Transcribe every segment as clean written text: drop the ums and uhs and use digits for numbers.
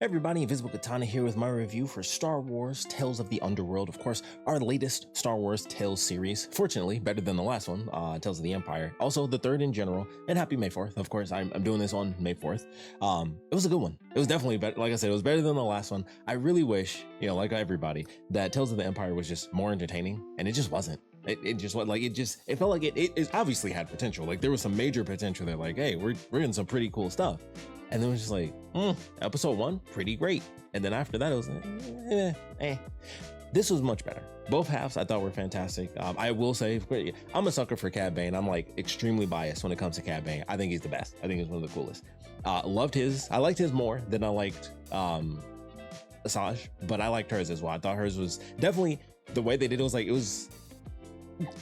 Everybody, Invisiblekatana here with my review for Star Wars Tales of the Underworld. Of course, our latest Star Wars Tales series. Fortunately, better than the last one, Tales of the Empire. Also, the third in general. And happy May 4th. Of course, I'm doing this on May 4th. It was a good one. It was definitely better. Like I said, it was better than the last one. I really wish, like everybody, that Tales of the Empire was just more entertaining, and it just wasn't. It just was like, it felt like it obviously had potential. Like there was some major potential there. Like, hey, we're in some pretty cool stuff. And then it was just like, episode 1, pretty great. And then after that, it was like, This was much better. Both halves I thought were fantastic. I will say, I'm a sucker for Cad Bane. I'm like extremely biased when it comes to Cad Bane. I think he's the best. I think he's one of the coolest. I liked his more than I liked Asajj, but I liked hers as well. I thought hers was definitely, the way they did it was like,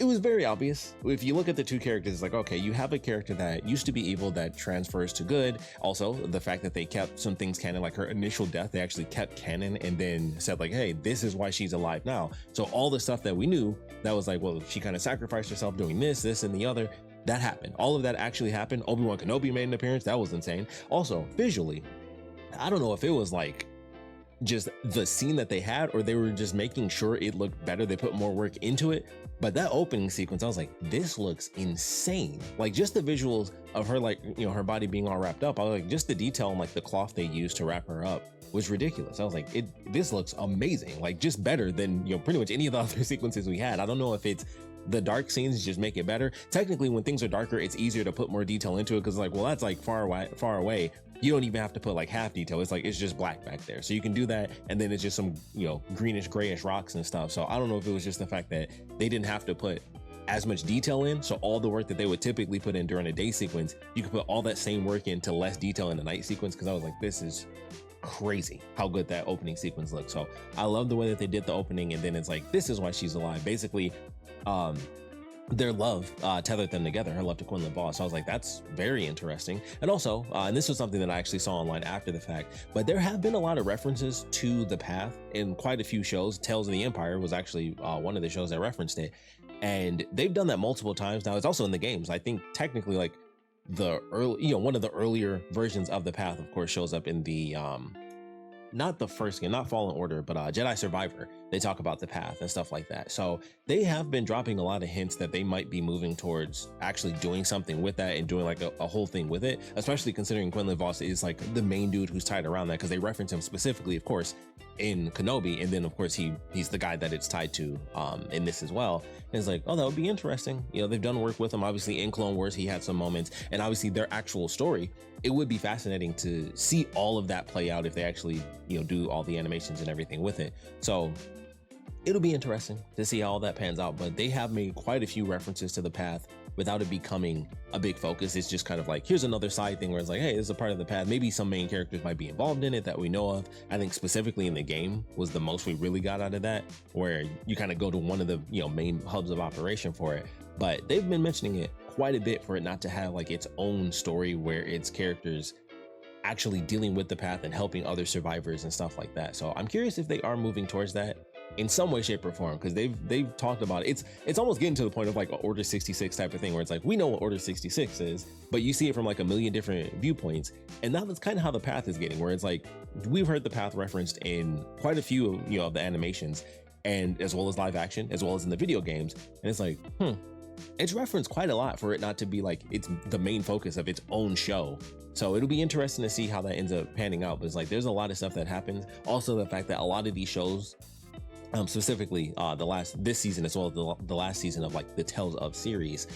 it was very obvious. If you look at the two characters, it's like, okay, you have a character that used to be evil that transfers to good. Also, the fact that they kept some things canon, like her initial death, they actually kept canon and then said like, hey, this is why she's alive now. So all the stuff that we knew that was like, well, she kind of sacrificed herself doing this, and the other, that happened. All of that actually happened. Obi-Wan Kenobi made an appearance. That was insane. Also, visually, I don't know if it was like just the scene that they had, or they were just making sure it looked better. They put more work into it. But that opening sequence, I was like, this looks insane. Like just the visuals of her, like, her body being all wrapped up. I was like, just the detail on like the cloth they used to wrap her up was ridiculous. I was like, this looks amazing. Like just better than, pretty much any of the other sequences we had. I don't know if it's the dark scenes just make it better. Technically, when things are darker, it's easier to put more detail into it. Cause like, well, that's like far away. You don't even have to put like half detail. It's like, it's just black back there. So you can do that. And then it's just some, greenish, grayish rocks and stuff. So I don't know if it was just the fact that they didn't have to put as much detail in. So all the work that they would typically put in during a day sequence, you could put all that same work into less detail in the night sequence. Cause I was like, this is crazy how good that opening sequence looks. So I love the way that they did the opening. And then it's like, this is why she's alive. Basically, their love tethered them together, her love to Quinlan Vos. So I was like, that's very interesting. And also, and this was something that I actually saw online after the fact, but there have been a lot of references to the path in quite a few shows. Tales of the Empire was actually one of the shows that referenced it. And they've done that multiple times. Now it's also in the games. I think technically like the early, one of the earlier versions of the path, of course, shows up in the, not the first game, not Fallen Order, but Jedi Survivor. They talk about the path and stuff like that. So they have been dropping a lot of hints that they might be moving towards actually doing something with that and doing like a whole thing with it, especially considering Quinlan Vos is like the main dude who's tied around that, because they reference him specifically, of course, in Kenobi. And then of course he's the guy that it's tied to in this as well. And it's like, oh, that would be interesting. They've done work with him. Obviously in Clone Wars, he had some moments, and obviously their actual story, it would be fascinating to see all of that play out if they actually, do all the animations and everything with it. So it'll be interesting to see how all that pans out, but they have made quite a few references to the path without it becoming a big focus. It's just kind of like, here's another side thing where it's like, hey, this is a part of the path. Maybe some main characters might be involved in it that we know of. I think specifically in the game was the most we really got out of that, where you kind of go to one of the, main hubs of operation for it. But they've been mentioning it quite a bit for it not to have like its own story where its characters actually dealing with the path and helping other survivors and stuff like that. So I'm curious if they are moving towards that in some way, shape, or form, because they've talked about it. It's almost getting to the point of like an Order 66 type of thing, where it's like, we know what Order 66 is, but you see it from like a million different viewpoints. And now that's kind of how the path is getting, where it's like, we've heard the path referenced in quite a few of the animations, and as well as live action, as well as in the video games. And it's like, it's referenced quite a lot for it not to be like it's the main focus of its own show. So it'll be interesting to see how that ends up panning out. But it's like, there's a lot of stuff that happens. Also, the fact that a lot of these shows, specifically this season as well as the last season of like the Tales of series,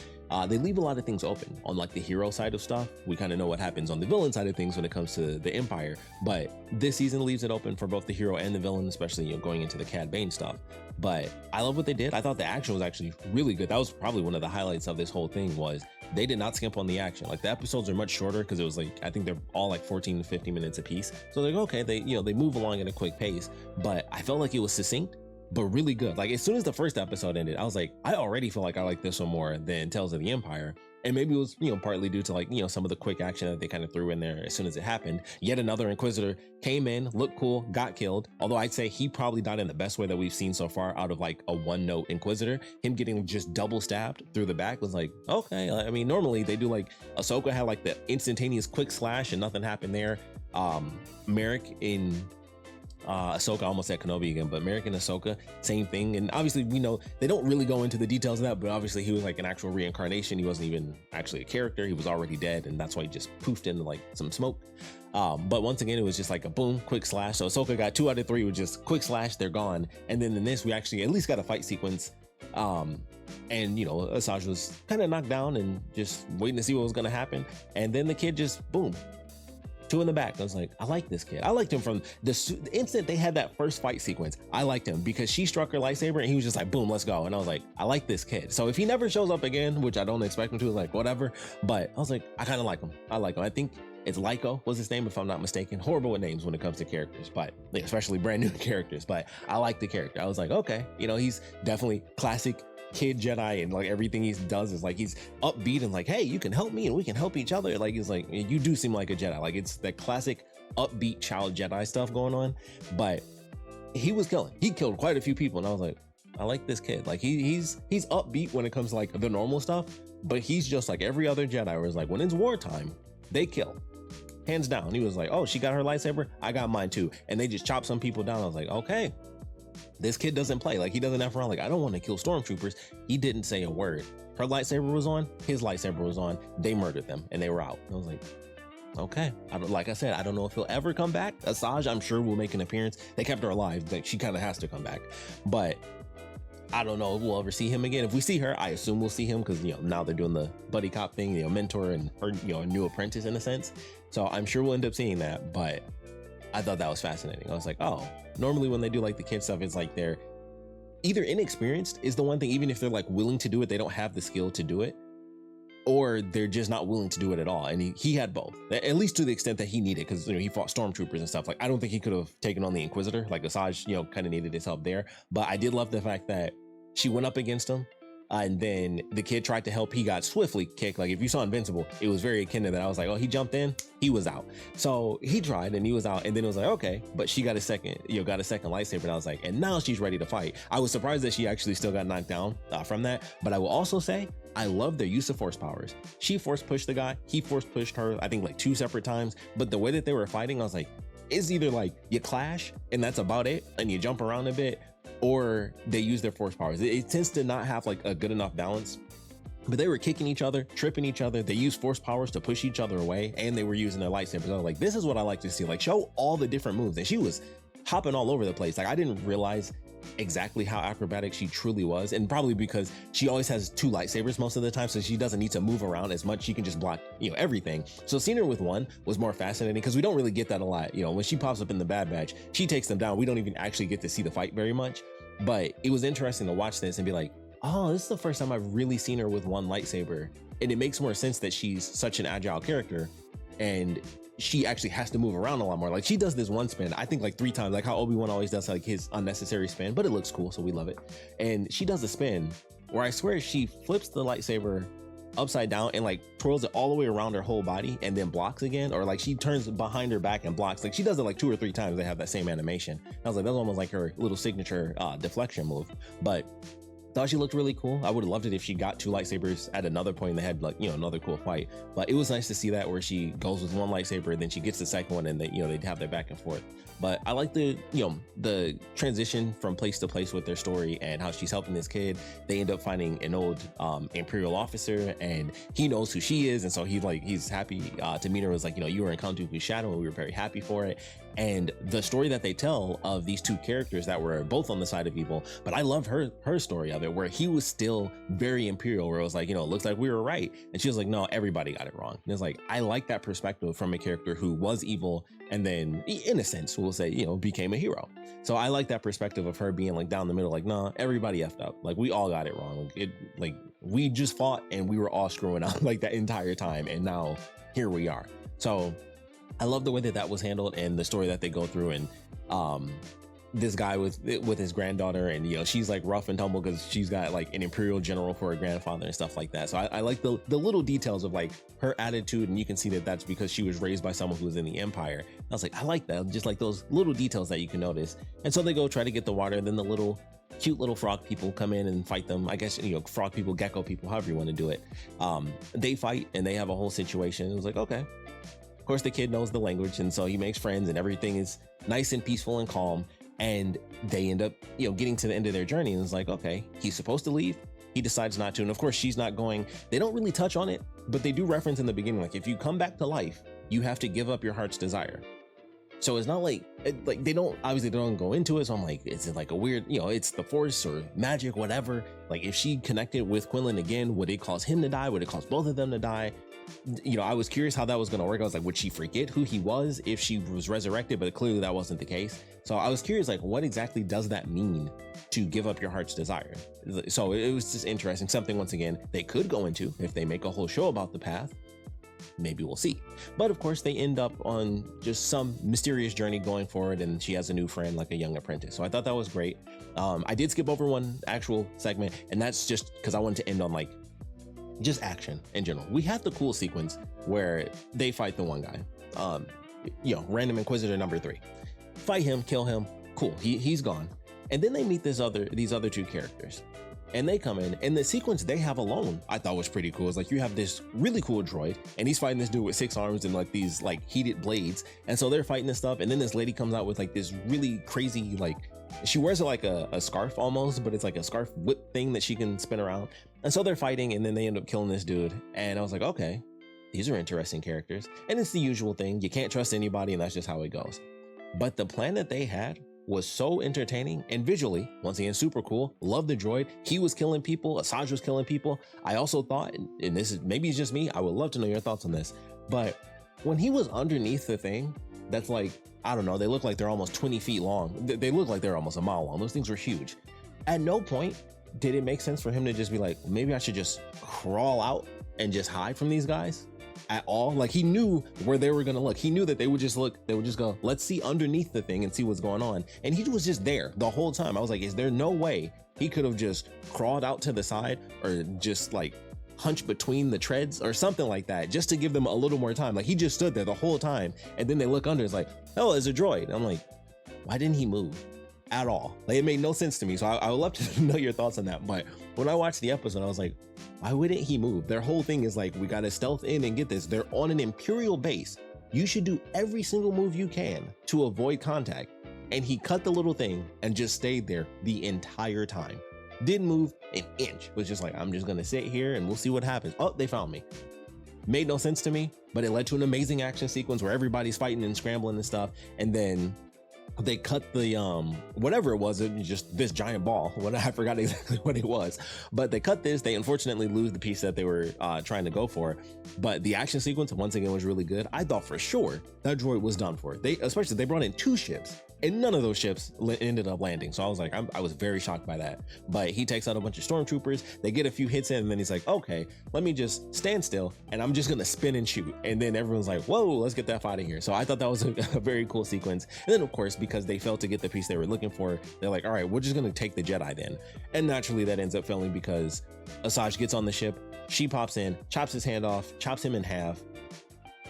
they leave a lot of things open on like the hero side of stuff. We kind of know what happens on the villain side of things when it comes to the Empire, but this season leaves it open for both the hero and the villain, especially going into the Cad Bane stuff. But I love what they did. I thought the action was actually really good. That was probably one of the highlights of this whole thing, was they did not skimp on the action. Like the episodes are much shorter, because it was like, I think they're all like 14 to 15 minutes a piece. So like, okay, they move along at a quick pace, but I felt like it was succinct but really good. Like as soon as the first episode ended, I was like, I already feel like I like this one more than Tales of the Empire. And maybe it was, partly due to like, some of the quick action that they kind of threw in there as soon as it happened. Yet another Inquisitor came in, looked cool, got killed. Although I'd say he probably died in the best way that we've seen so far out of like a one-note Inquisitor. Him getting just double stabbed through the back was like, okay. I mean, normally they do like, Ahsoka had like the instantaneous quick slash and nothing happened there. Merrick in Ahsoka, I almost said Kenobi again, but Merrick and Ahsoka, same thing. And obviously we know they don't really go into the details of that, but obviously he was like an actual reincarnation. He wasn't even actually a character. He was already dead, and that's why he just poofed into like some smoke. But once again, it was just like a boom, quick slash. So Ahsoka got 2 out of 3 with just quick slash, they're gone. And then in this, we actually at least got a fight sequence. And you know, Asajj was kind of knocked down and just waiting to see what was going to happen. And then the kid just boom, 2 in the back. I was like, I like this kid. I liked him from the instant they had that first fight sequence. I liked him because she struck her lightsaber and he was just like, boom, let's go. And I was like, I like this kid. So if he never shows up again, which I don't expect him to, like whatever, but I was like, I kind of like him. I like him. I think it's Lyko was his name, if I'm not mistaken. Horrible with names when it comes to characters, but especially brand new characters. But I like the character. I was like, okay, you know, he's definitely classic kid Jedi, and like everything he does is like he's upbeat and like, hey, you can help me and we can help each other. Like it's like, you do seem like a Jedi. Like it's that classic upbeat child Jedi stuff going on. But he was killing. He killed quite a few people, and I was like, I like this kid. Like he's upbeat when it comes to like the normal stuff, but he's just like every other Jedi where it's like when it's wartime, they kill. Hands down. He was like, oh, she got her lightsaber, I got mine too. And they just chop some people down. I was like, okay, this kid doesn't play. Like he doesn't F around. Like, I don't want to kill stormtroopers. He didn't say a word. Her lightsaber was on, his lightsaber was on. They murdered them and they were out. I was like, okay. Like I said, I don't know if he'll ever come back. Asajj, I'm sure, will make an appearance. They kept her alive. Like she kind of has to come back. But I don't know if we'll ever see him again. If we see her, I assume we'll see him because, you know, now they're doing the buddy cop thing, you know, mentor and her, you know, a new apprentice in a sense. So I'm sure we'll end up seeing that. But I thought that was fascinating. I was like, oh, normally when they do like the kid stuff, it's like they're either inexperienced is the one thing. Even if they're like willing to do it, they don't have the skill to do it, or they're just not willing to do it at all. And he had both, at least to the extent that he needed, because, you know, he fought stormtroopers and stuff. Like I don't think he could have taken on the Inquisitor. Like Asajj, you know, kind of needed his help there. But I did love the fact that she went up against him. And then the kid tried to help. He got swiftly kicked. Like if you saw Invincible, it was very akin to that. I was like, oh, he jumped in, he was out. So he tried and he was out. And then it was like, okay, but she got a second lightsaber. And I was like, and now she's ready to fight. I was surprised that she actually still got knocked down from that. But I will also say, I love their use of force powers. She force pushed the guy. He force pushed her, I think like 2 separate times. But the way that they were fighting, I was like, it's either like you clash and that's about it, and you jump around a bit, or they use their force powers. It tends to not have like a good enough balance, but they were kicking each other, tripping each other. They used force powers to push each other away, and they were using their lightsabers. I was like, this is what I like to see. Like show all the different moves. And she was hopping all over the place. Like I didn't realize exactly how acrobatic she truly was, and probably because she always has 2 lightsabers most of the time, so she doesn't need to move around as much. She can just block, you know, everything. So seeing her with one was more fascinating because we don't really get that a lot. You know, when she pops up in the Bad Batch, she takes them down. We don't even actually get to see the fight very much, but it was interesting to watch this and be like, oh, this is the first time I've really seen her with one lightsaber. And it makes more sense that she's such an agile character and she actually has to move around a lot more. Like she does this one spin, I think like 3 times, like how Obi-Wan always does like his unnecessary spin, but it looks cool, so we love it. And she does a spin where I swear she flips the lightsaber upside down and like twirls it all the way around her whole body and then blocks again, or like she turns behind her back and blocks. Like she does it like 2 or 3 times. They have that same animation. I was like, that's almost like her little signature deflection move. But thought she looked really cool. I would have loved it if she got 2 lightsabers at another point and they had like, you know, another cool fight. But it was nice to see that where she goes with one lightsaber and then she gets the second one and they, you know, they'd have that back and forth. But I like the, you know, the transition from place to place with their story and how she's helping this kid. They end up finding an old Imperial officer and he knows who she is. And so he's happy to meet her. It was like, you know, you were in Count Shadow and we were very happy for it. And the story that they tell of these 2 characters that were both on the side of evil, but I love her story of it, where he was still very Imperial, where it was like, you know, it looks like we were right. And she was like, no, everybody got it wrong. And it's like, I like that perspective from a character who was evil and then, in a sense, we'll say, you know, became a hero. So I like that perspective of her being like down the middle, like, nah, everybody effed up. Like we all got it wrong. Like we just fought and we were all screwing up like that entire time. And now here we are. So I love the way that was handled and the story that they go through, and this guy with his granddaughter, and you know, she's like rough and tumble because she's got like an Imperial general for a grandfather and stuff like that. So I like the little details of like her attitude, and you can see that that's because she was raised by someone who was in the Empire. I was like, I like that, just like those little details that you can notice. And so they go try to get the water, and then the cute little frog people come in and fight them. I guess, you know, frog people, gecko people, however you want to do it. They fight and they have a whole situation. It was like, okay, Of course, the kid knows the language, and so he makes friends, and everything is nice and peaceful and calm. And they end up, getting to the end of their journey, and it's like, okay, he's supposed to leave. He decides not to, and of course, she's not going. They don't really touch on it, but they do reference in the beginning, like, if you come back to life, you have to give up your heart's desire. So it's not like they don't go into it. So I'm like, is it like a weird, it's the force or magic, whatever. Like, if she connected with Quinlan again, would it cause him to die? Would it cause both of them to die? I was curious how that was going to work. I was like, would she forget who he was if she was resurrected? But clearly that wasn't the case. So I was curious, like, what exactly does that mean to give up your heart's desire? So it was just interesting. Something, once again, they could go into if they make a whole show about the path. Maybe we'll see. But of course, they end up on just some mysterious journey going forward, and she has a new friend, like a young apprentice. So I thought that was great. I did skip over one actual segment, and that's just because I wanted to end on like just action in general. We had the cool sequence where they fight the one guy, random Inquisitor number 3. Fight him, kill him. Cool, he's gone. And then they meet these other two characters. And they come in, and the sequence they have alone, I thought was pretty cool. It's like, you have this really cool droid, and he's fighting this dude with 6 arms and like these like heated blades. And so they're fighting this stuff. And then this lady comes out with like this really crazy, like, she wears it like a scarf almost, but it's like a scarf whip thing that she can spin around. And so they're fighting, and then they end up killing this dude. And I was like, okay, these are interesting characters. And it's the usual thing. You can't trust anybody, and that's just how it goes. But the plan that they had was so entertaining, and visually, once again, super cool. Love the droid. He was killing people. Asajj was killing people. I also thought, and this is maybe it's just me, I would love to know your thoughts on this, but when he was underneath the thing that's like, I don't know, they look like they're almost 20 feet long. They look like they're almost a mile long. Those things were huge. At no point did it make sense for him to just be like, maybe I should just crawl out and just hide from these guys at all. Like, he knew where they were going to look. He knew that they would just go, let's see underneath the thing and see what's going on. And he was just there the whole time. I was like, is there no way he could have just crawled out to the side or just like hunched between the treads or something like that, just to give them a little more time? Like, he just stood there the whole time, and then they look under, it's like, oh, it's a droid. I'm like, why didn't he move at all? Like, it made no sense to me. So I would love to know your thoughts on that. But when I watched the episode, I was like, why wouldn't he move? Their whole thing is like, we got to stealth in and get this. They're on an Imperial base. You should do every single move you can to avoid contact. And he cut the little thing and just stayed there the entire time. Didn't move an inch. Was just like, I'm just going to sit here and we'll see what happens. Oh, they found me. Made no sense to me, but it led to an amazing action sequence where everybody's fighting and scrambling and stuff. And then they cut the whatever it was just this giant ball. I forgot exactly what it was, but they cut this. They unfortunately lose the piece that they were trying to go for, but the action sequence once again was really good. I thought for sure that droid was done for. They brought in 2 ships, and none of those ships ended up landing. So I was like, I was very shocked by that. But he takes out a bunch of stormtroopers. They get a few hits in, and then he's like, okay, let me just stand still, and I'm just gonna spin and shoot. And then everyone's like, whoa, let's get that fight in here. So I thought that was a very cool sequence. And then of course, because they failed to get the piece they were looking for, they're like, all right, we're just gonna take the Jedi then. And naturally that ends up failing because Asajj gets on the ship. She pops in, chops his hand off, chops him in half.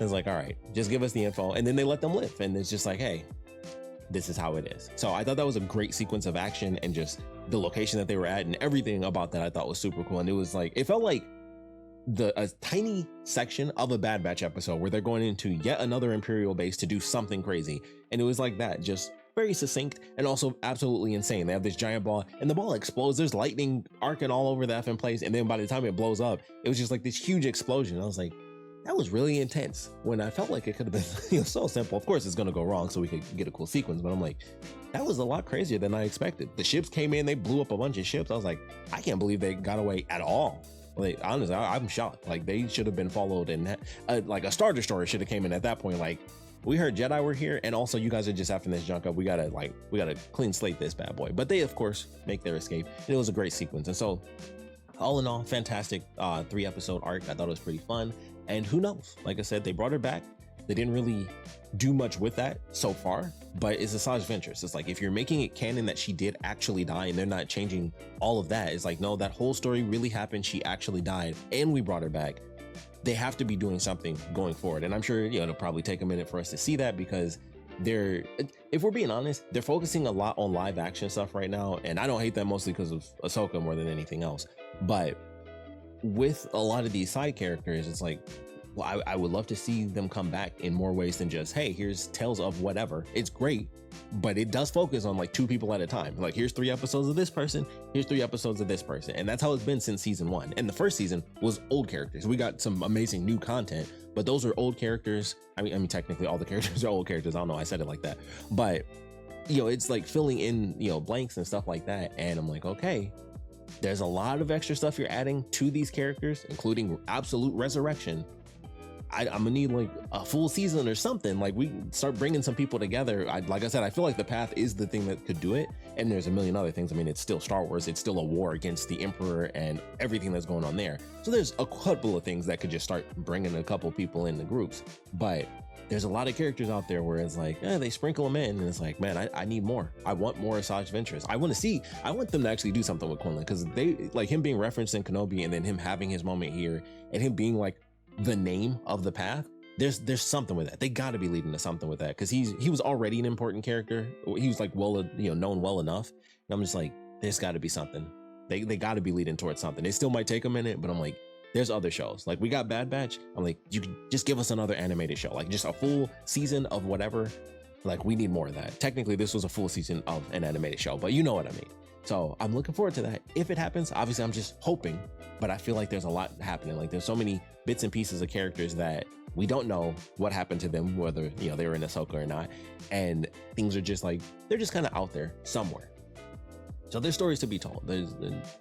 It's like, all right, just give us the info. And then they let them live. And it's just like, hey, this is how it is. So I thought that was a great sequence of action, and just the location that they were at and everything about that I thought was super cool. And it was like, it felt like a tiny section of a Bad Batch episode where they're going into yet another Imperial base to do something crazy. And it was like that, just very succinct and also absolutely insane. They have this giant ball and the ball explodes. There's lightning arcing all over the effing place. And then by the time it blows up, it was just like this huge explosion. I was like, that was really intense, when I felt like it could have been so simple. Of course it's going to go wrong so we could get a cool sequence, but I'm like, that was a lot crazier than I expected. The ships came in, they blew up a bunch of ships. I was like, I can't believe they got away at all. Like, honestly, I'm shocked. Like, they should have been followed, and like a Star Destroyer should have came in at that point. Like, we heard Jedi were here, and also you guys are just effing this junk up. We gotta clean slate this bad boy. But they of course make their escape, and it was a great sequence. And so all in all, fantastic 3-episode arc. I thought it was pretty fun. And who knows? Like I said, they brought her back. They didn't really do much with that so far, but it's Asajj Ventress. It's like, if you're making it canon that she did actually die and they're not changing all of that, it's like, no, that whole story really happened. She actually died and we brought her back. They have to be doing something going forward. And I'm sure, it'll probably take a minute for us to see that, because if we're being honest, they're focusing a lot on live action stuff right now. And I don't hate that, mostly because of Ahsoka more than anything else. But with a lot of these side characters, it's like, well, I would love to see them come back in more ways than just, hey, here's tales of whatever. It's great, but it does focus on like 2 people at a time. Like, here's 3 episodes of this person, here's 3 episodes of this person. And that's how it's been since season 1. And the first season was old characters. We got some amazing new content, but those are old characters. I mean, technically all the characters are old characters. I don't know, I said it like that. But, it's like filling in, blanks and stuff like that. And I'm like, okay, there's a lot of extra stuff you're adding to these characters, including absolute resurrection. I'm gonna need like a full season or something. Like, we start bringing some people together. Like I said, I feel like the path is the thing that could do it. And there's a million other things. I mean, it's still Star Wars. It's still a war against the Emperor and everything that's going on there. So there's a couple of things that could just start bringing a couple people in the groups. But there's a lot of characters out there where it's like, they sprinkle them in, and it's like, man, I need more. I want more Asajj Ventress. I want them to actually do something with Quinlan, because they, like, him being referenced in Kenobi and then him having his moment here and him being like the name of the path, there's something with that. They got to be leading to something with that, because he was already an important character. He was like known well enough, and I'm just like, there's got to be something. They got to be leading towards something. It still might take a minute, but I'm like, there's other shows. Like, we got Bad Batch. I'm like, you can just give us another animated show, like just a full season of whatever. Like, we need more of that. Technically, this was a full season of an animated show, but you know what I mean. So I'm looking forward to that. If it happens, obviously I'm just hoping, but I feel like there's a lot happening. Like, there's so many bits and pieces of characters that we don't know what happened to them, whether, they were in Ahsoka or not. And things are just like, they're just kind of out there somewhere. So there's stories to be told.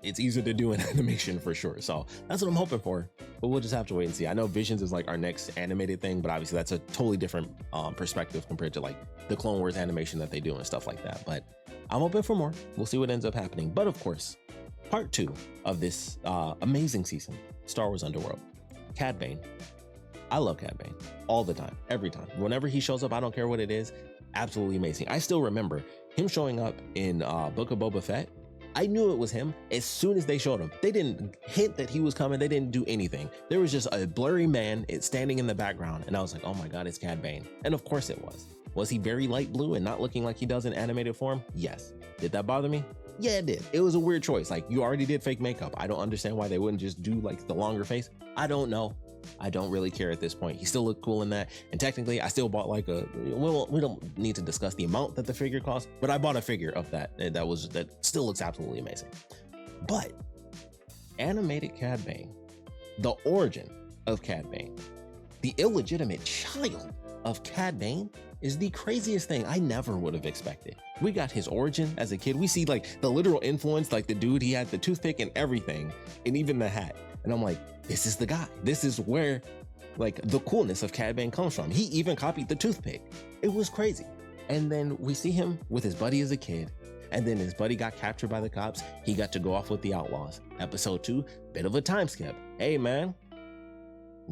It's easier to do in animation for sure. So that's what I'm hoping for, but we'll just have to wait and see. I know Visions is like our next animated thing, but obviously that's a totally different perspective compared to like the Clone Wars animation that they do and stuff like that. But I'm hoping for more. We'll see what ends up happening. But of course, part 2 of this amazing season, Star Wars Underworld, Cad Bane. I love Cad Bane all the time, every time. Whenever he shows up, I don't care what it is. Absolutely amazing. I still remember him showing up in Book of Boba Fett. I knew it was him as soon as they showed him. They didn't hint that he was coming. They didn't do anything. There was just a blurry man standing in the background, and I was like, oh my God, it's Cad Bane. And of course it was. Was he very light blue and not looking like he does in animated form? Yes. Did that bother me? Yeah, it did. It was a weird choice. Like, you already did fake makeup. I don't understand why they wouldn't just do like the longer face. I don't know. I don't really care at this point. He still looked cool in that. And technically, I still bought like we don't need to discuss the amount that the figure cost, but I bought a figure of that. That still looks absolutely amazing. But animated Cad Bane, the origin of Cad Bane, the illegitimate child of Cad Bane, is the craziest thing I never would have expected. We got his origin as a kid. We see like the literal influence, like the dude, he had the toothpick and everything, and even the hat. And I'm like, this is the guy. This is where like the coolness of Cad Bane comes from. He even copied the toothpick. It was crazy. And then we see him with his buddy as a kid. And then his buddy got captured by the cops. He got to go off with the outlaws. Episode 2, bit of a time skip. Hey man,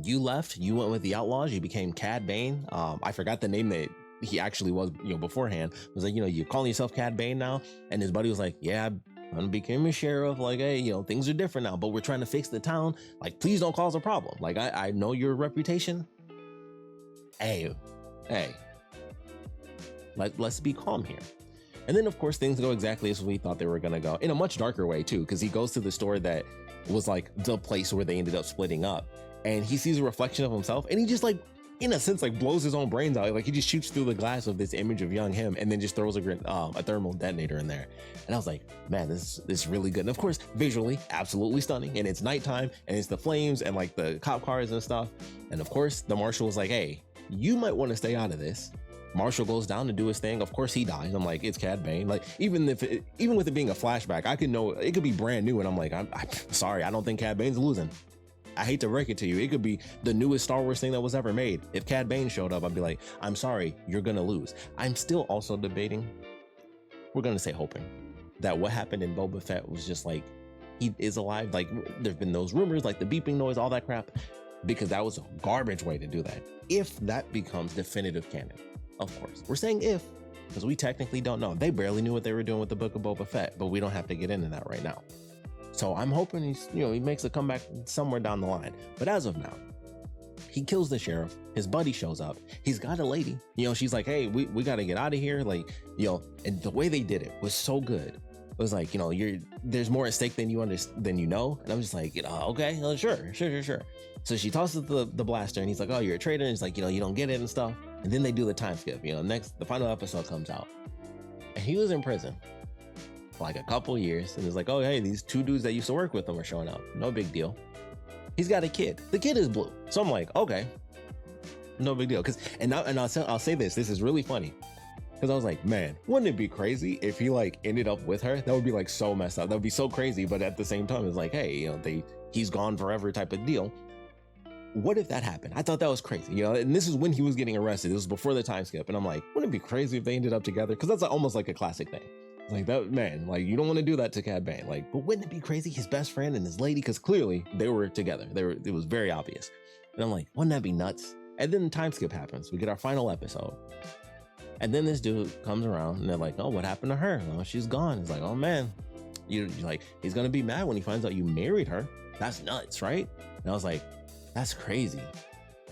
you left, you went with the outlaws, you became Cad Bane. I forgot the name that he actually was, beforehand. It was like, you calling yourself Cad Bane now? And his buddy was like, yeah, I became a sheriff. Like, hey, things are different now, but we're trying to fix the town. Like, please don't cause a problem. Like, I know your reputation. Hey, let's be calm here. And then, of course, things go exactly as we thought they were going to go, in a much darker way, too, because he goes to the store that was like the place where they ended up splitting up. And he sees a reflection of himself, and he just like, in a sense, like blows his own brains out. Like, he just shoots through the glass of this image of young him and then just throws a thermal detonator in there. And I was like, man, this is really good. And of course, visually, absolutely stunning. And it's nighttime, and it's the flames and like the cop cars and stuff. And of course, the marshal was like, hey, you might want to stay out of this. Marshall goes down to do his thing. Of course he dies. I'm like, it's Cad Bane. Like, even with it being a flashback, I could know it could be brand new. And I'm like, I'm sorry, I don't think Cad Bane's losing. I hate to break it to you. It could be the newest Star Wars thing that was ever made. If Cad Bane showed up, I'd be like, I'm sorry, you're gonna lose. I'm still also debating, we're gonna say hoping, that what happened in Boba Fett was just like, he is alive. Like, there's been those rumors, like the beeping noise, all that crap, because that was a garbage way to do that. If that becomes definitive canon, of course. We're saying if, because we technically don't know. They barely knew what they were doing with the Book of Boba Fett, but we don't have to get into that right now. So I'm hoping he makes a comeback somewhere down the line. But as of now, he kills the sheriff. His buddy shows up. He's got a lady. She's like, hey, we got to get out of here. Like, and the way they did it was so good. was like, there's more at stake than you know. And I'm just like, okay, sure. So she tosses the blaster, and he's like, oh, you're a traitor. And he's like, you don't get it and stuff. And then they do the time skip. The final episode comes out, and he was in prison for like a couple years. And it's like, oh, hey, these two dudes that used to work with him are showing up. No big deal. He's got a kid. The kid is blue. So I'm like, okay, no big deal. I'll say this is really funny. Because I was like, man, wouldn't it be crazy if he like ended up with her? That would be like so messed up. That would be so crazy. But at the same time, it's like, hey, he's gone forever type of deal. What if that happened? I thought that was crazy, and this is when he was getting arrested. This was before the time skip. And I'm like, wouldn't it be crazy if they ended up together? Because that's almost like a classic thing. Like that, man, like you don't want to do that to Cad Bane. Like, but wouldn't it be crazy? His best friend and his lady, because clearly they were together. It was very obvious. And I'm like, wouldn't that be nuts? And then the time skip happens. We get our final episode. And then this dude comes around and they're like, oh, what happened to her? Oh, she's gone. It's like, oh man, you're like, he's going to be mad when he finds out you married her. That's nuts, right? And I was like, that's crazy.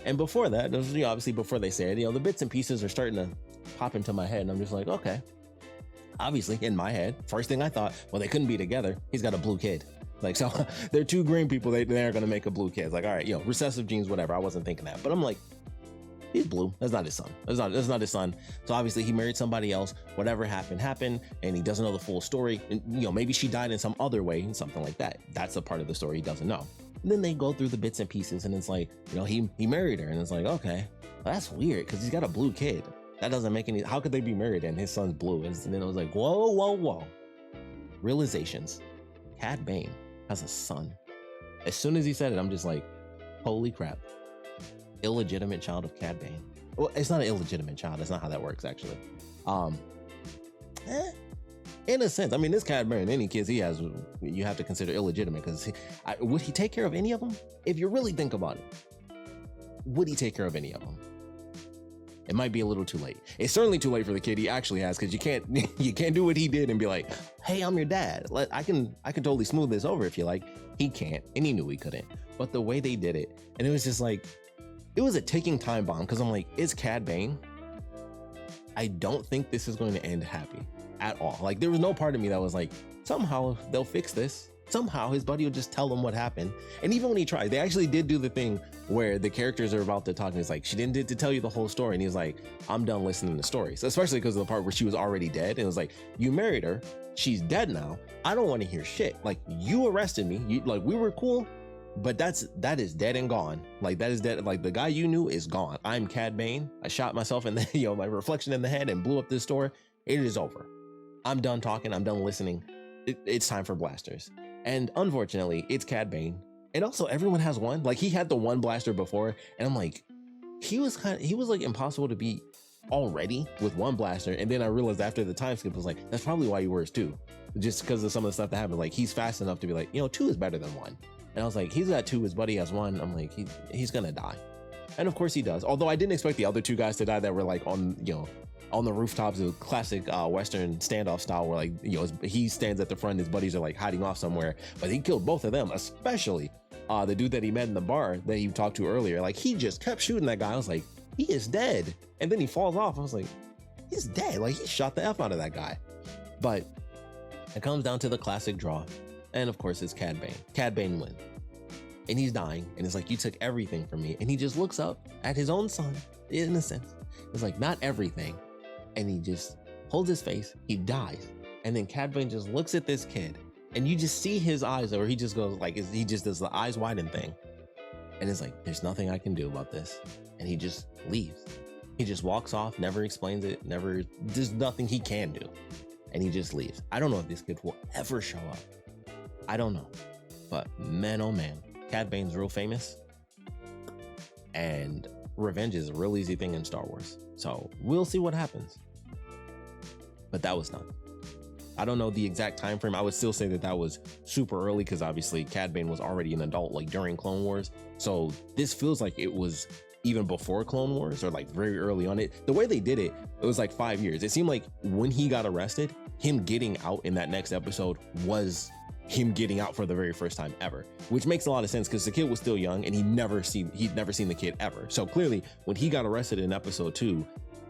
And before that, this was obviously before they said, the bits and pieces are starting to pop into my head. And I'm just like, okay. Obviously, in my head, first thing I thought, well, they couldn't be together. He's got a blue kid. Like, so they're two green people. They're going to make a blue kid. It's like, all right, recessive genes, whatever. I wasn't thinking that. But I'm like, he's blue. That's not his son. That's not his son. So obviously he married somebody else. Whatever happened, and he doesn't know the full story. And, maybe she died in some other way and something like that. That's a part of the story he doesn't know. And then they go through the bits and pieces, and it's like, he married her, and it's like, okay, well, that's weird because he's got a blue kid. That doesn't make any. How could they be married and his son's blue? And then I was like, whoa. Realizations. Cad Bane has a son. As soon as he said it, I'm just like, holy crap. Illegitimate child of Cad Bane. Well, it's not an illegitimate child. That's not how that works, actually. In a sense, I mean, this Cad Bane, any kids he has, you have to consider illegitimate because would he take care of any of them? If you really think about it, would he take care of any of them? It might be a little too late. It's certainly too late for the kid he actually has because you can't do what he did and be like, hey, I'm your dad. I can totally smooth this over if you like. He can't, and he knew he couldn't. But the way they did it, and it was just like, it was a ticking time bomb because I'm like, it's Cad Bane. I don't think this is going to end happy at all. Like, there was no part of me that was like, somehow they'll fix this. Somehow his buddy will just tell him what happened. And even when he tried, they actually did do the thing where the characters are about to talk and it's like, she didn't get to tell you the whole story. And he's like, I'm done listening to stories, especially because of the part where she was already dead. And it was like, you married her. She's dead now. I don't want to hear shit. Like, you arrested me. We were cool, but that is dead and gone. Like, that is dead. Like, the guy you knew is gone. I'm Cad Bane. I shot myself in the, my reflection in the head and blew up this store. It is over. I'm done talking. I'm done listening. It's time for blasters. And unfortunately, it's Cad Bane. And also everyone has one. Like, he had the one blaster before. And I'm like, he was like impossible to beat already with one blaster. And then I realized after the time skip, I was like, that's probably why he wears two. Just because of some of the stuff that happened. Like, he's fast enough to be like, two is better than one. And I was like, he's got two, his buddy has one. I'm like, he's gonna die. And of course he does. Although I didn't expect the other two guys to die that were like on the rooftops of classic Western standoff style where like, he stands at the front, his buddies are like hiding off somewhere, but he killed both of them, especially the dude that he met in the bar that he talked to earlier. Like, he just kept shooting that guy. I was like, he is dead. And then he falls off. I was like, he's dead. Like, he shot the F out of that guy. But it comes down to the classic draw. And of course it's Cad Bane. Cad Bane wins. And he's dying. And it's like, you took everything from me. And he just looks up at his own son, in a sense. It's like, not everything. And he just holds his face, he dies. And then Cad Bane just looks at this kid and you just see his eyes, or he just goes like, he just does the eyes widen thing. And it's like, there's nothing I can do about this. And he just leaves. He just walks off, never explains it, there's nothing he can do. And he just leaves. I don't know if this kid will ever show up. I don't know. But man, oh man, Cad Bane's real famous. And revenge is a real easy thing in Star Wars. So we'll see what happens. But that was done. I don't know the exact time frame. I would still say that was super early because obviously Cad Bane was already an adult like during Clone Wars. So this feels like it was even before Clone Wars or like very early on. It the way they did it, it was like 5 years. It seemed like when he got arrested, him getting out in that next episode was him getting out for the very first time ever, which makes a lot of sense because the kid was still young and he'd never seen the kid ever. So clearly when he got arrested in episode 2,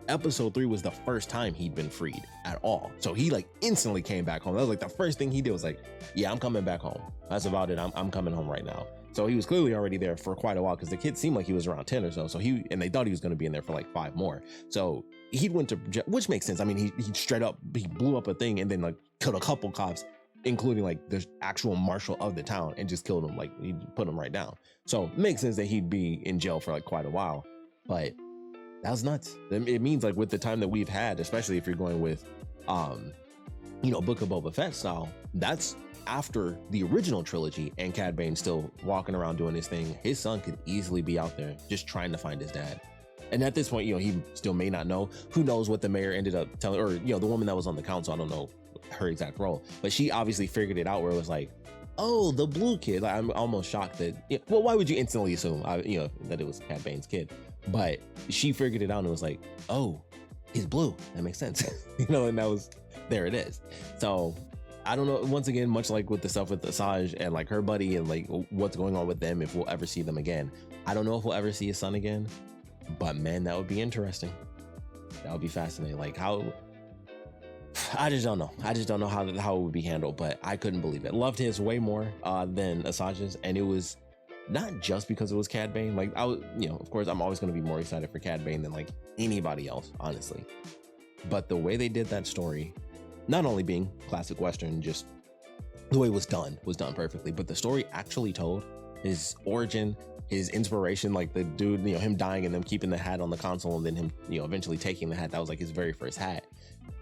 episode 3 was the first time he'd been freed at all. So he like instantly came back home. That was like the first thing he did was like, yeah, I'm coming back home. That's about it. I'm coming home right now. So he was clearly already there for quite a while because the kid seemed like he was around 10 or so. So and they thought he was going to be in there for like 5 more. So he went to, which makes sense. I mean, he straight up, he blew up a thing and then like killed a couple cops, including like the actual marshal of the town, and just killed him. Like he put him right down. So it makes sense that he'd be in jail for like quite a while. But that was nuts. It means like with the time that we've had, especially if you're going with, Book of Boba Fett style, that's after the original trilogy and Cad Bane still walking around doing his thing. His son could easily be out there just trying to find his dad. And at this point, he still may not know. Who knows what the mayor ended up telling, or, the woman that was on the council, I don't know her exact role, but she obviously figured it out where it was like, oh, the blue kid. Like, I'm almost shocked that, well, why would you instantly assume, that it was Cad Bane's kid? But she figured it out and it was like, oh, he's blue. That makes sense. And there it is. So I don't know, once again, much like with the stuff with Asajj and like her buddy and like what's going on with them, if we'll ever see them again. I don't know if we'll ever see his son again, but man, that would be interesting. That would be fascinating. Like I just don't know. I just don't know how it would be handled, but I couldn't believe it. Loved his way more than Asajj's, and it was not just because it was Cad Bane. Like of course, I'm always going to be more excited for Cad Bane than like anybody else, honestly. But the way they did that story, not only being classic Western, just the way it was done perfectly, but the story actually told, his origin, his inspiration, like the dude, him dying and them keeping the hat on the console and then him, eventually taking the hat. That was like his very first hat.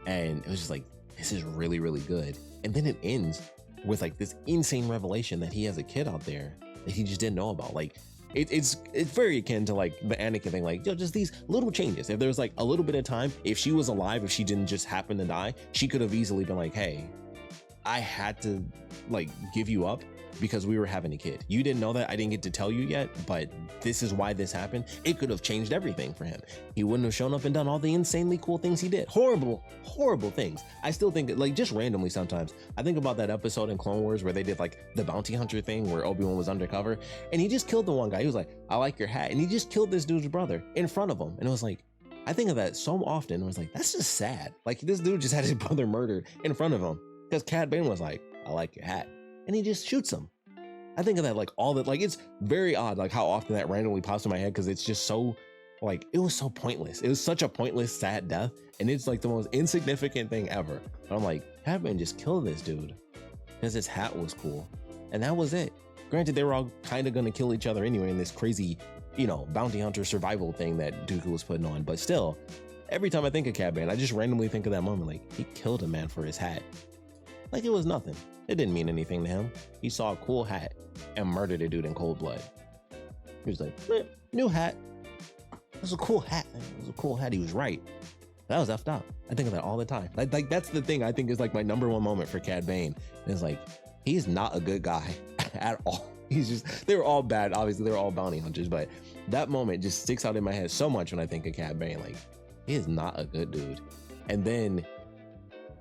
And it was just like, this is really, really good. And then it ends with like this insane revelation that he has a kid out there that he just didn't know about. Like it's very akin to like the Anakin thing, like just these little changes. If there's like a little bit of time, if she was alive, if she didn't just happen to die, she could have easily been like, hey, I had to like give you up because we were having a kid. You didn't know that. I didn't get to tell you yet, but this is why this happened. It could have changed everything for him. He wouldn't have shown up and done all the insanely cool things he did. Horrible, horrible things. I still think, like, just randomly sometimes, I think about that episode in Clone Wars where they did like the bounty hunter thing where Obi-Wan was undercover and he just killed the one guy. He was like, I like your hat. And he just killed this dude's brother in front of him. And it was like, I think of that so often. It was like, that's just sad. Like, this dude just had his brother murdered in front of him because Cad Bane was like, I like your hat. And he just shoots him. I think of that like all that, like, it's very odd, like how often that randomly pops in my head because it's just so, like, it was so pointless. It was such a pointless, sad death. And it's like the most insignificant thing ever. But I'm like, Cad Bane just killed this dude because his hat was cool. And that was it. Granted, they were all kind of going to kill each other anyway in this crazy, bounty hunter survival thing that Dooku was putting on. But still, every time I think of Cad Bane, I just randomly think of that moment. Like, he killed a man for his hat. Like, it was nothing. It didn't mean anything to him. He saw a cool hat and murdered a dude in cold blood. He was like, new hat. It was a cool hat. It was a cool hat. He was right. That was effed up. I think of that all the time. Like that's the thing I think is like my number one moment for Cad Bane. It's like, he's not a good guy at all. They were all bad. Obviously, they were all bounty hunters, but that moment just sticks out in my head so much when I think of Cad Bane. Like, he is not a good dude. And then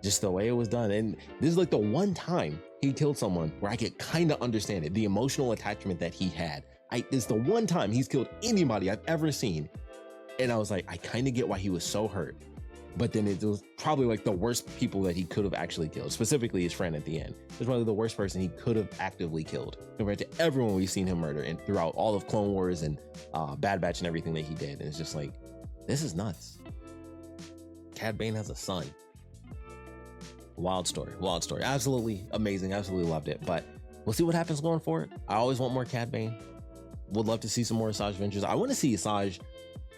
just the way it was done. And this is like the one time he killed someone where I could kind of understand it. The emotional attachment that he had. It's the one time he's killed anybody I've ever seen. And I was like, I kind of get why he was so hurt. But then it was probably like the worst people that he could have actually killed, specifically his friend at the end. It was probably the worst person he could have actively killed compared to everyone we've seen him murder and throughout all of Clone Wars and Bad Batch and everything that he did. And it's just like, this is nuts. Cad Bane has a son. Wild story. Absolutely amazing. Absolutely loved it. But we'll see what happens going forward. I always want more Cad Bane. Would love to see some more Asajj Ventures. I want to see Asajj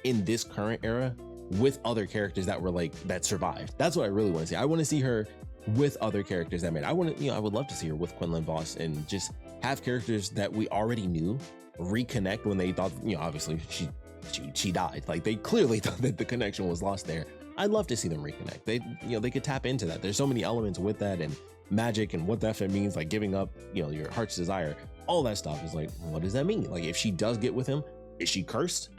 in this current era with other characters that were like, that survived. That's what I really want to see. I want to see her with other characters that made. I want to, I would love to see her with Quinlan Vos and just have characters that we already knew reconnect when they thought, obviously she died. Like, they clearly thought that the connection was lost there. I'd love to see them reconnect. They could tap into that. There's so many elements with that and magic and what that means, like giving up, your heart's desire. All that stuff is like, what does that mean? Like, if she does get with him, is she cursed?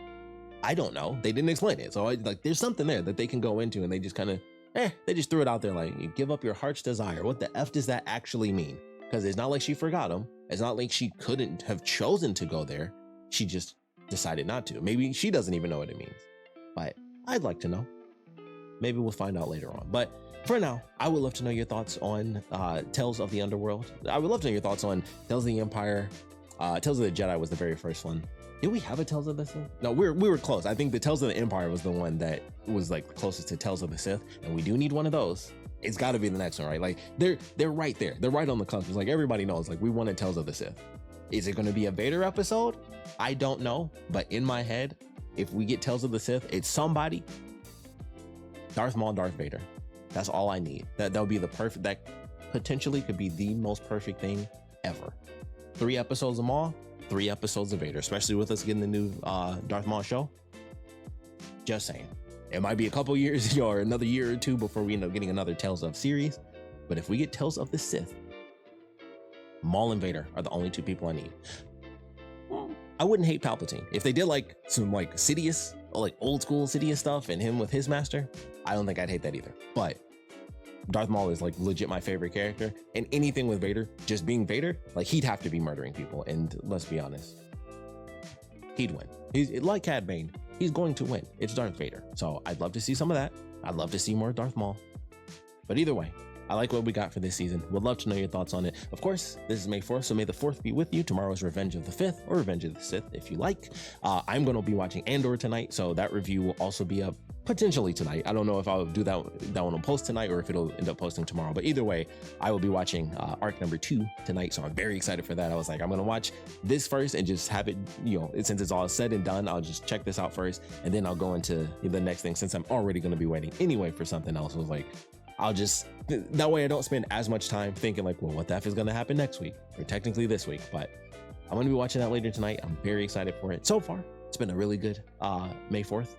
I don't know. They didn't explain it. So there's something there that they can go into and they just kind of, they just threw it out there. Like, you give up your heart's desire. What the F does that actually mean? Because it's not like she forgot him. It's not like she couldn't have chosen to go there. She just decided not to. Maybe she doesn't even know what it means, but I'd like to know. Maybe we'll find out later on. But for now, I would love to know your thoughts on Tales of the Underworld. I would love to know your thoughts on Tales of the Empire. Tales of the Jedi was the very first one. Did we have a Tales of the Sith? No, we were close. I think the Tales of the Empire was the one that was like closest to Tales of the Sith, and we do need one of those. It's got to be the next one, right? Like they're right there. They're right on the cusp. It's like everybody knows. Like we wanted Tales of the Sith. Is it going to be a Vader episode? I don't know, but in my head, if we get Tales of the Sith, it's somebody. Darth Maul, Darth Vader. That's all I need. That would be the perfect. That potentially could be the most perfect thing ever. 3 episodes of Maul, 3 episodes of Vader, especially with us getting the new Darth Maul show. Just saying. It might be a couple years or another year or 2 before we end up getting another Tales of series. But if we get Tales of the Sith, Maul and Vader are the only 2 people I need. I wouldn't hate Palpatine. If they did like some like Sidious, or like old school Sidious stuff and him with his master, I don't think I'd hate that either. But Darth Maul is like legit my favorite character, and anything with Vader, just being Vader, like he'd have to be murdering people. And let's be honest, he'd win. He's like Cad Bane. He's going to win. It's Darth Vader. So I'd love to see some of that. I'd love to see more Darth Maul. But either way, I like what we got for this season. Would love to know your thoughts on it. Of course, this is May 4th, so may the 4th be with you. Tomorrow is Revenge of the 5th or Revenge of the Sith, if you like. I'm going to be watching Andor tonight, so that review will also be up potentially tonight. I don't know if I'll do that one on post tonight or if it'll end up posting tomorrow. But either way, I will be watching arc number 2 tonight, so I'm very excited for that. I was like, I'm going to watch this first and just have it, since it's all said and done, I'll just check this out first, and then I'll go into the next thing, since I'm already going to be waiting anyway for something else. I was like, I'll just, that way I don't spend as much time thinking like, well, what the F is going to happen next week or technically this week. But I'm going to be watching that later tonight. I'm very excited for it. So far, it's been a really good May 4th.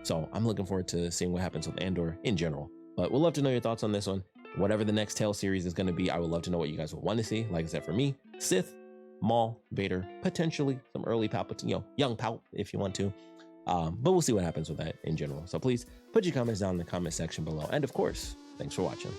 So I'm looking forward to seeing what happens with Andor in general. But we'll love to know your thoughts on this one. Whatever the next Tale series is going to be, I would love to know what you guys would want to see. Like I said, for me, Sith, Maul, Vader, potentially some early Palpatine, young Palp if you want to. But we'll see what happens with that in general. So please put your comments down in the comment section below. And of course, thanks for watching.